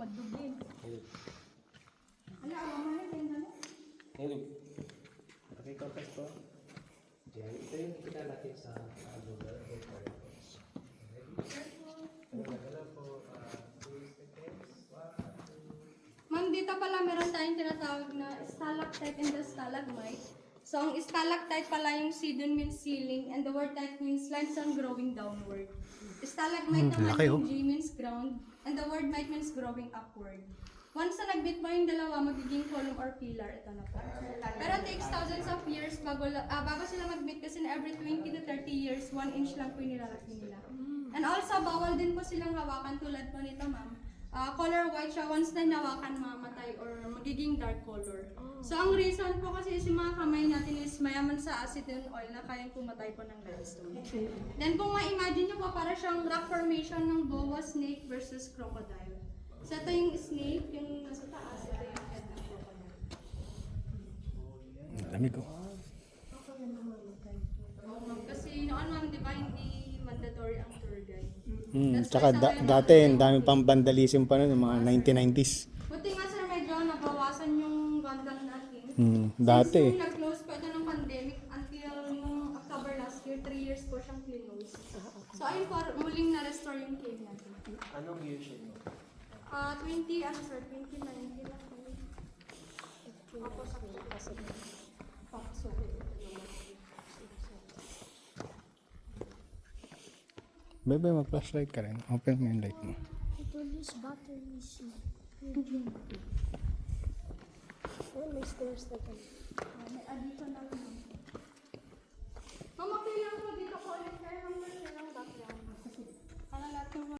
madugin. Ala, mama na din na. Ngayon, pakikontakt ko. Diyan, ito yung ikinalaki sa Google. Ma'am, dito pala meron tayong tinatawag na stalactite and the stalagmite. So, ang stalactite pala yung sidon means ceiling and the word type means limestone growing downward. Stalagmite naman laki, yung G means ground and the word mite means growing upward. Once na nagbit mo yung dalawa, magiging column or pillar. Ito na po. Pero takes thousands of years bago sila magbit kasi na every 20 to 30 years, 1 inch lang po yung nilalaki nila. And also, bawal din po silang hawakan tulad po nito, ma'am. Color white siya, once na nawakan, mamatay or magiging dark color. So, ang reason po kasi is yung mga kamay natin is mayaman sa acetone oil na kayang pumatay po ng limestone. Then, kung ma-imagine nyo po, para siyang rock formation ng boa snake versus crocodile. So, ito yung snake, yung nasa taas, ito yung head ng crocodile. Ang dami ko. Kasi noon, ma'am, di ba, hindi mandatory ang tour guide. Tsaka dati, ang dami pang vandalism pa nun, mga 1990s. Buti nga sir, medyo nabawasan yung vandal natin. Dati. Since nung nag-close po ito ng pandemic until nung October last year, 3 years po siyang close. So ayun po, muling na-restore yung cave natin. Anong year siya nyo? 2019 lang po. Opo, sa Pakso. Bebe, mag-flashlight ka rin. Open mo yung light mo. Ito is batteries. Ayun, may stairs na ganun. May additional na. Mama, kailangan po dito ko ulit kayo ng background. Para lahat ng